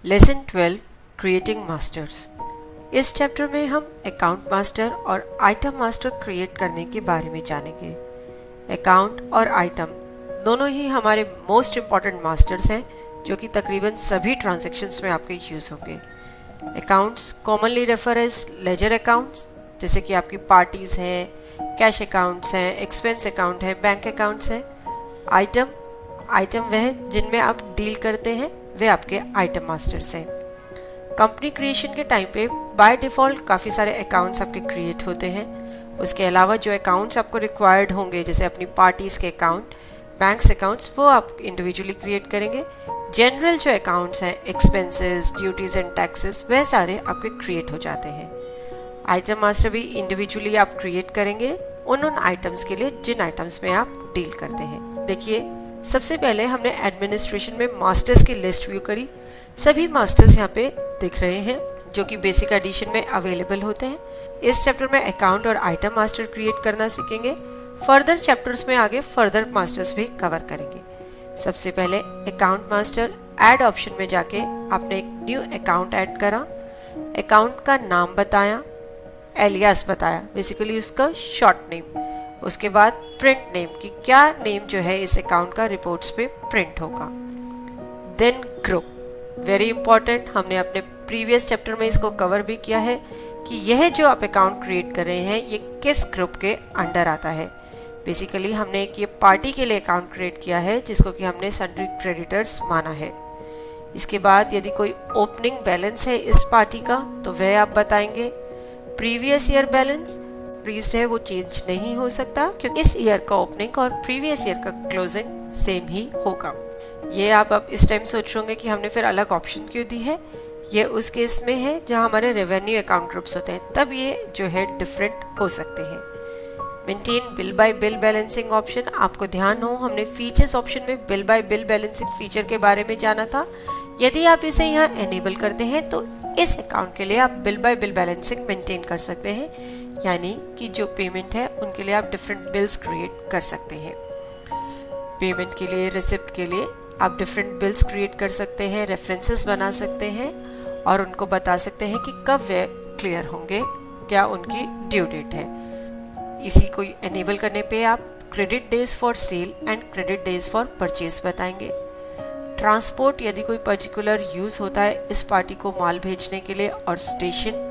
Lesson 12 creating masters. इस chapter में हम अकाउंट मास्टर और आइटम मास्टर क्रिएट करने के बारे में जानेंगे। अकाउंट और आइटम दोनों ही हमारे मोस्ट इम्पॉर्टेंट मास्टर्स हैं जो कि तकरीबन सभी ट्रांजैक्शंस में आपके यूज़ होंगे। Accounts commonly refer as ledger accounts, जैसे कि आपकी पार्टीज हैं, कैश अकाउंट्स हैं, एक्सपेंस अकाउंट है, बैंक अकाउंट्स हैं। आइटम वह जिनमें आप डील करते हैं वे आपके आइटम मास्टर्स हैं। कंपनी क्रिएशन के टाइम पे बाय डिफ़ॉल्ट काफ़ी सारे अकाउंट्स आपके क्रिएट होते हैं। उसके अलावा जो अकाउंट्स आपको रिक्वायर्ड होंगे, जैसे अपनी पार्टीज़ के अकाउंट, बैंक्स अकाउंट्स, वो आप इंडिविजुअली क्रिएट करेंगे। जनरल जो अकाउंट्स हैं, एक्सपेंसेस, ड्यूटीज़ एंड टैक्सेस, वह सारे आपके क्रिएट हो जाते हैं। आइटम मास्टर भी इंडिविजुअली आप क्रिएट करेंगे उन आइटम्स के लिए जिन आइटम्स में आप डील करते हैं। देखिए, सबसे पहले हमने एडमिनिस्ट्रेशन में मास्टर्स की लिस्ट व्यू करी। सभी मास्टर्स यहाँ पे दिख रहे हैं जो कि बेसिक एडिशन में अवेलेबल होते हैं। इस चैप्टर में अकाउंट और आइटम मास्टर क्रिएट करना सीखेंगे। फर्दर चैप्टर्स में आगे फर्दर मास्टर्स भी कवर करेंगे। सबसे पहले अकाउंट मास्टर ऐड ऑप्शन में जाके आपने एक न्यू अकाउंट ऐड करा, अकाउंट का नाम बताया, एलियास बताया, बेसिकली उसका शॉर्ट नेम। उसके बाद प्रिंट नेम की क्या नेम जो है इस अकाउंट का रिपोर्ट्स पे प्रिंट होगा। देन ग्रुप, वेरी इंपॉर्टेंट, हमने अपने प्रीवियस चैप्टर में इसको कवर भी किया है कि यह जो आप अकाउंट क्रिएट कर रहे हैं ये किस ग्रुप के अंडर आता है। बेसिकली हमने एक ये पार्टी के लिए अकाउंट क्रिएट किया है जिसको कि हमने सन्ड्री क्रेडिटर्स माना है। इसके बाद यदि कोई ओपनिंग बैलेंस है इस पार्टी का तो वह आप बताएंगे। प्रीवियस ईयर बैलेंस इंक्रीज्ड है, वो चेंज नहीं हो सकता क्योंकि इस ईयर का ओपनिंग और प्रीवियस ईयर का क्लोजिंग सेम ही होगा। ये आप अब इस टाइम सोच रहे होंगे कि हमने फिर अलग ऑप्शन क्यों दी है। ये उस केस में है जहां हमारे रेवेन्यू अकाउंट ग्रुप्स होते हैं, तब ये जो है डिफरेंट हो सकते हैं। Maintain bill bye bill balancing option, आपको ध्यान हो हमने फीचर्स ऑप्शन में bill bye bill balancing feature के बारे में जाना था। यदि आप इसे यहाँ एनेबल करते हैं तो इस अकाउंट के लिए आप bill bye bill balancing maintain कर सकते हैं, यानी कि जो पेमेंट है उनके लिए आप डिफरेंट बिल्स क्रिएट कर सकते हैं। पेमेंट के लिए, रिसिप्ट के लिए आप डिफरेंट बिल्स क्रिएट कर सकते हैं, रेफरेंसेस बना सकते हैं और उनको बता सकते हैं कि कब वे क्लियर होंगे, क्या उनकी ड्यू डेट है। इसी को एनेबल करने पे आप credit days for sale and credit days for purchase बताएंगे। ट्रांसपोर्ट, यदि कोई पर्टिकुलर यूज होता है इस पार्टी को माल भेजने के लिए, और स्टेशन।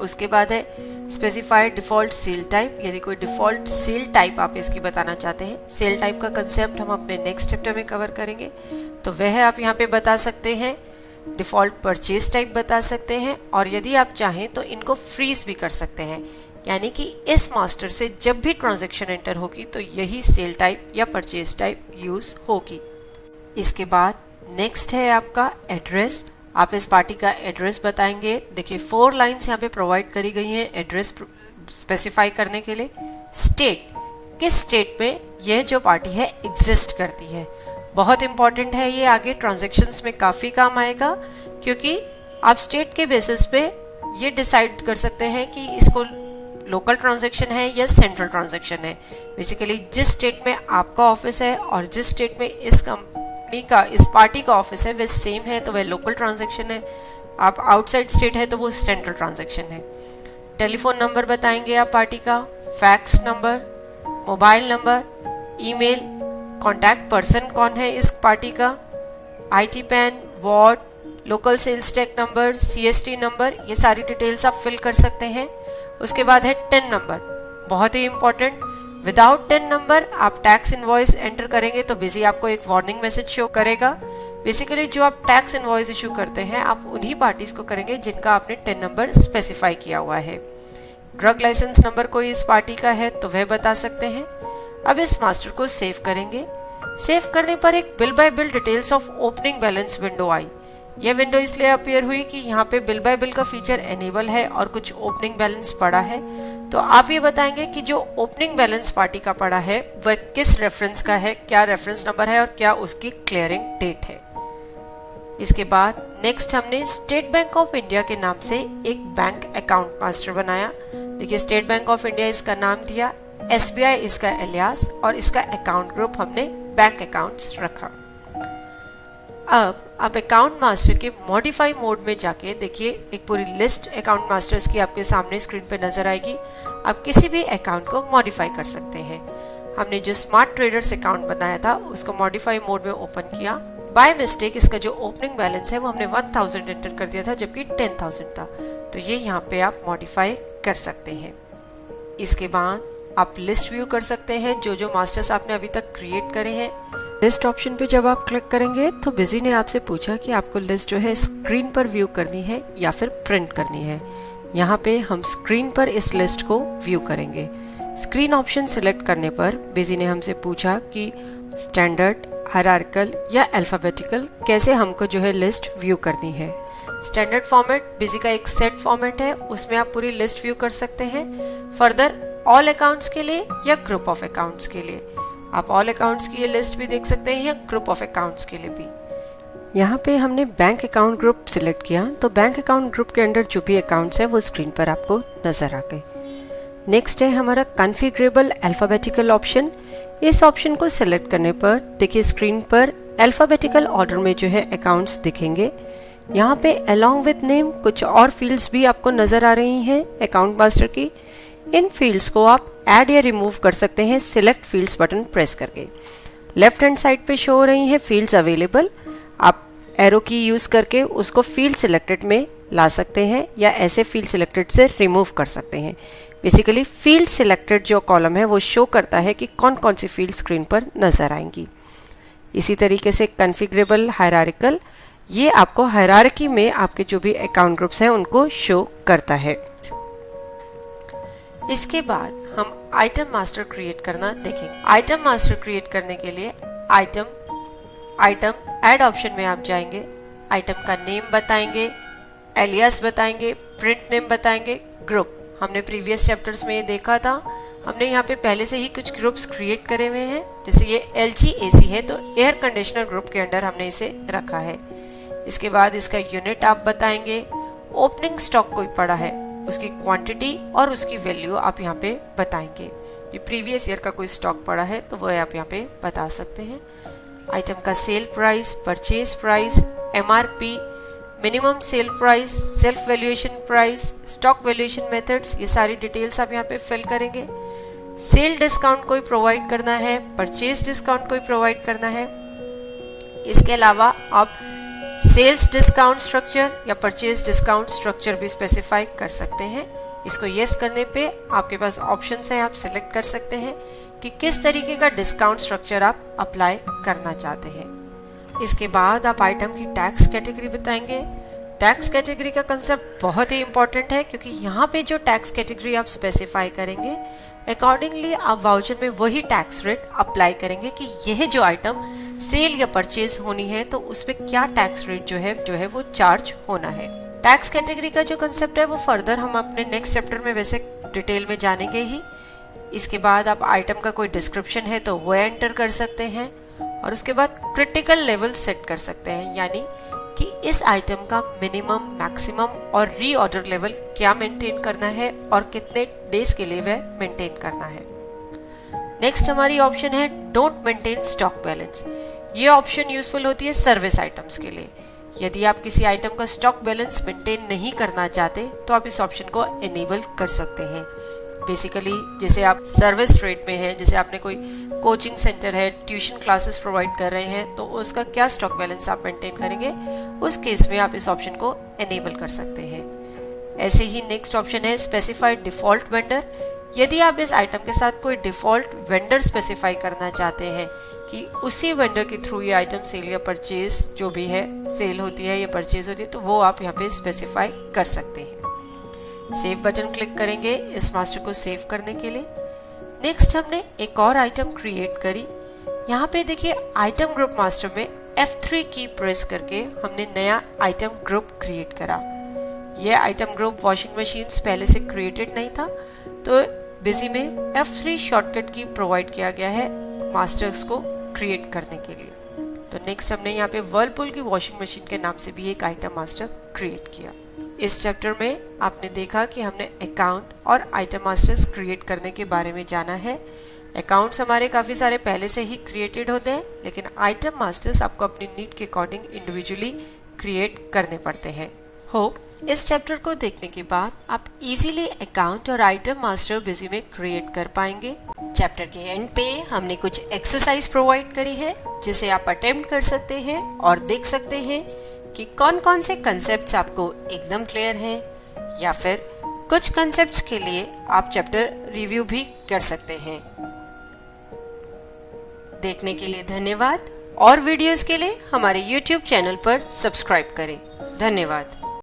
उसके बाद है स्पेसिफाइड डिफॉल्ट सेल टाइप, यदि कोई डिफॉल्ट सेल टाइप आप इसकी बताना चाहते हैं। सेल टाइप का कंसेप्ट हम अपने नेक्स्ट चैप्टर में कवर करेंगे, तो वह आप यहाँ पे बता सकते हैं। डिफॉल्ट परचेज टाइप बता सकते हैं और यदि आप चाहें तो इनको फ्रीज भी कर सकते हैं, यानी कि इस मास्टर से जब भी ट्रांजैक्शन एंटर होगी तो यही सेल टाइप या परचेज टाइप यूज होगी। इसके बाद नेक्स्ट है आपका एड्रेस, आप इस पार्टी का एड्रेस बताएंगे। देखिए 4 लाइंस यहाँ पे प्रोवाइड करी गई हैं एड्रेस स्पेसिफाई करने के लिए। स्टेट, किस स्टेट में यह जो पार्टी है एग्जिस्ट करती है, बहुत इंपॉर्टेंट है। ये आगे ट्रांजैक्शंस में काफ़ी काम आएगा क्योंकि आप स्टेट के बेसिस पे ये डिसाइड कर सकते हैं कि इसको लोकल ट्रांजैक्शन है या सेंट्रल ट्रांजैक्शन है। बेसिकली जिस स्टेट में आपका ऑफिस है और जिस स्टेट में इस कंपनी का, इस पार्टी का ऑफिस है, वह सेम है तो वह लोकल ट्रांजैक्शन है। आप आउटसाइड स्टेट है तो वो सेंट्रल ट्रांजैक्शन है। टेलीफोन नंबर बताएंगे आप पार्टी का, fax number, mobile number, email, contact person कौन है इस पार्टी का, IT PAN, ward, local sales tax number, CST number, ये सारी डिटेल्स आप फिल कर सकते हैं। उसके बाद है टिन नंबर, बहुत ही इंपॉर्टेंट। विदाउट टिन नंबर आप टैक्स इनवॉइस एंटर करेंगे तो बेसिकली आपको एक वार्निंग मैसेज शो करेगा। बेसिकली जो आप टैक्स इनवॉइस इशू करते हैं आप उन्हीं पार्टीज को करेंगे जिनका आपने टिन नंबर स्पेसिफाई किया हुआ है। ड्रग लाइसेंस नंबर कोई इस पार्टी का है तो वह बता सकते हैं। अब इस मास्टर को सेव करेंगे। सेव करने पर एक bill bye bill details of opening balance window आई। यह विंडो इसलिए अपीयर हुई कि यहाँ पे बिल बाय बिल का फीचर एनेबल है और कुछ ओपनिंग बैलेंस पड़ा है। तो आप ये बताएंगे कि जो ओपनिंग बैलेंस पार्टी का पड़ा है वह किस रेफरेंस का है, क्या रेफरेंस नंबर है और क्या उसकी क्लियरिंग डेट है। इसके बाद नेक्स्ट हमने स्टेट बैंक ऑफ इंडिया के नाम से एक बैंक अकाउंट मास्टर बनाया। देखिए स्टेट बैंक ऑफ इंडिया इसका नाम दिया, SBI इसका एलियास और इसका अकाउंट ग्रुप हमने बैंक अकाउंट्स रखा। अब आप अकाउंट मास्टर के मॉडिफाई मोड में जाके देखिए, एक पूरी लिस्ट अकाउंट मास्टर्स की आपके सामने स्क्रीन पे नजर आएगी। आप किसी भी अकाउंट को मॉडिफाई कर सकते हैं। हमने जो स्मार्ट ट्रेडर्स अकाउंट बनाया था उसको मॉडिफाई मोड में ओपन किया। बाय मिस्टेक इसका जो ओपनिंग बैलेंस है वो हमने 1000 एंटर कर दिया था, जबकि 10,000 था। तो ये यहाँ पे आप मॉडिफाई कर सकते हैं। इसके बाद आप लिस्ट व्यू कर सकते हैं जो जो मास्टर्स आपने अभी तक क्रिएट करे हैं। लिस्ट ऑप्शन पे जब आप क्लिक करेंगे तो बिजी ने आपसे पूछा कि आपको लिस्ट जो है स्क्रीन पर व्यू करनी है या फिर प्रिंट करनी है। यहाँ पे हम स्क्रीन पर इस लिस्ट को व्यू करेंगे। स्क्रीन ऑप्शन सिलेक्ट करने पर बिजी ने हमसे पूछा कि स्टैंडर्ड, हायरार्किकल या अल्फाबेटिकल कैसे हमको जो है लिस्ट व्यू करनी है। स्टैंडर्ड फॉर्मेट बिजी का एक सेट फॉर्मेट है, उसमें आप पूरी लिस्ट व्यू कर सकते हैं। फर्दर ऑल अकाउंट्स के लिए या ग्रुप ऑफ अकाउंट्स के लिए आप ऑल अकाउंट्स की ये लिस्ट भी देख सकते हैं या ग्रुप ऑफ अकाउंट्स के लिए भी। यहाँ पे हमने बैंक अकाउंट ग्रुप सिलेक्ट किया तो बैंक अकाउंट ग्रुप के अंदर जो भी अकाउंट्स है वो स्क्रीन पर आपको नजर आ गए। नेक्स्ट है हमारा कॉन्फ़िगरेबल अल्फाबेटिकल ऑप्शन। इस ऑप्शन को सिलेक्ट करने पर देखिए स्क्रीन पर अल्फाबेटिकल ऑर्डर में जो है अकाउंट्स दिखेंगे। यहाँ पे अलोंग विद नेम कुछ और फील्ड्स भी आपको नजर आ रही हैं अकाउंट मास्टर की। इन फील्ड्स को आप ऐड या रिमूव कर सकते हैं सिलेक्ट फील्ड्स बटन प्रेस करके। लेफ्ट हैंड साइड पे शो हो रही हैं फील्ड्स अवेलेबल। आप एरो की यूज करके उसको फील्ड सिलेक्टेड में ला सकते हैं या ऐसे फील्ड सिलेक्टेड से रिमूव कर सकते हैं। बेसिकली फील्ड सिलेक्टेड जो कॉलम है वो शो करता है कि कौन कौन सी फील्ड स्क्रीन पर नजर आएंगी। इसी तरीके से कॉन्फ़िगरेबल हायरार्किकल, ये आपको हायरार्की में आपके जो भी अकाउंट ग्रुप्स हैं उनको शो करता है। इसके बाद हम आइटम मास्टर क्रिएट करना देखेंगे। आइटम मास्टर क्रिएट करने के लिए आइटम ऐड ऑप्शन में आप जाएंगे, आइटम का नेम बताएंगे, एलियास बताएंगे, प्रिंट नेम बताएंगे, ग्रुप। हमने प्रीवियस चैप्टर्स में ये देखा था, हमने यहाँ पे पहले से ही कुछ ग्रुप्स क्रिएट करे हुए हैं। जैसे ये LGAC है तो एयर कंडीशनर ग्रुप के अंडर हमने इसे रखा है। इसके बाद इसका यूनिट आप बताएंगे, ओपनिंग स्टॉक कोई पड़ा है उसकी क्वांटिटी और उसकी वैल्यू आप यहाँ पे बताएंगे। ये प्रीवियस ईयर का कोई स्टॉक पड़ा है तो वो आप यहाँ पे बता सकते हैं। आइटम का sale price, purchase price, MRP, minimum sale price, self valuation price, stock valuation methods, ये सारी डिटेल्स आप यहाँ पे फिल करेंगे। सेल डिस्काउंट कोई प्रोवाइड करना है, परचेज डिस्काउंट कोई प्रोवाइड करना है। इसके अलावा आप सेल्स डिस्काउंट स्ट्रक्चर या परचेज डिस्काउंट स्ट्रक्चर भी स्पेसिफाई कर सकते हैं। इसको यस करने पे आपके पास ऑप्शंस हैं, आप सिलेक्ट कर सकते हैं कि किस तरीके का डिस्काउंट स्ट्रक्चर आप अप्लाई करना चाहते हैं। इसके बाद आप आइटम की टैक्स कैटेगरी बताएंगे। टैक्स कैटेगरी का कंसेप्ट बहुत ही इंपॉर्टेंट है क्योंकि यहाँ पे जो टैक्स कैटेगरी आप स्पेसिफाई करेंगे अकॉर्डिंगली आप वाउचर में वही टैक्स रेट अप्लाई करेंगे कि यह जो आइटम सेल या परचेज होनी है तो उस पर क्या टैक्स रेट जो है वो चार्ज होना है। टैक्स कैटेगरी का जो कंसेप्ट है वो फर्दर हम अपने नेक्स्ट चैप्टर में वैसे डिटेल में जानेंगे ही। इसके बाद आप आइटम का कोई डिस्क्रिप्शन है तो वो एंटर कर सकते हैं और उसके बाद क्रिटिकल लेवल सेट कर सकते हैं, यानी कि इस आइटम का मिनिमम, मैक्सिमम और रीऑर्डर लेवल क्या मेंटेन करना है और कितने डेज के लिए वह मेंटेन करना है। नेक्स्ट हमारी ऑप्शन है डोंट मेंटेन स्टॉक बैलेंस। ये ऑप्शन यूजफुल होती है सर्विस आइटम्स के लिए। यदि आप किसी आइटम का स्टॉक बैलेंस मेंटेन नहीं करना चाहते तो आप इस ऑप्शन को इनेबल कर सकते हैं। बेसिकली जैसे आप सर्विस ट्रेड में हैं, जैसे आपने कोई कोचिंग सेंटर है, ट्यूशन क्लासेस प्रोवाइड कर रहे हैं तो उसका क्या स्टॉक बैलेंस आप मेंटेन करेंगे, उस केस में आप इस ऑप्शन को इनेबल कर सकते हैं। ऐसे ही नेक्स्ट ऑप्शन है स्पेसिफाइड डिफॉल्ट वेंडर। यदि आप इस आइटम के साथ कोई डिफॉल्ट वेंडर स्पेसिफाई करना चाहते हैं कि उसी वेंडर के थ्रू ये आइटम सेल या परचेज जो भी है, सेल होती है या परचेज होती है, तो वो आप यहाँ पे स्पेसिफाई कर सकते हैं। सेव बटन क्लिक करेंगे इस मास्टर को सेव करने के लिए। नेक्स्ट हमने एक और आइटम क्रिएट करी। यहाँ पे देखिए आइटम ग्रुप मास्टर में F3 की प्रेस करके हमने नया आइटम ग्रुप क्रिएट करा। यह आइटम ग्रुप वॉशिंग मशीन्स पहले से क्रिएटेड नहीं था तो बिजी में F3 शॉर्टकट की प्रोवाइड किया गया है मास्टर्स को क्रिएट करने के लिए। तो नेक्स्ट हमने यहाँ पे वर्लपूल की वॉशिंग मशीन के नाम से भी एक आइटम मास्टर क्रिएट किया। इस चैप्टर में आपने देखा कि हमने अकाउंट और आइटम मास्टर्स क्रिएट करने के बारे में जाना है। अकाउंट्स हमारे काफ़ी सारे पहले से ही क्रिएटेड होते हैं, लेकिन आइटम मास्टर्स आपको अपनी नीड के अकॉर्डिंग इंडिविजुअली क्रिएट करने पड़ते हैं। होप इस चैप्टर को देखने के बाद आप इजीली अकाउंट और आइटम मास्टर बिजी में क्रिएट कर पाएंगे। चैप्टर के एंड पे हमने कुछ एक्सरसाइज प्रोवाइड करी है जिसे आप अटेम्प्ट कर सकते हैं और देख सकते हैं कि कौन कौन से कंसेप्ट्स आपको एकदम क्लियर हैं, या फिर कुछ कंसेप्ट्स के लिए आप चैप्टर रिव्यू भी कर सकते हैं। देखने के लिए धन्यवाद और वीडियोस के लिए हमारे YouTube चैनल पर सब्सक्राइब करें। धन्यवाद।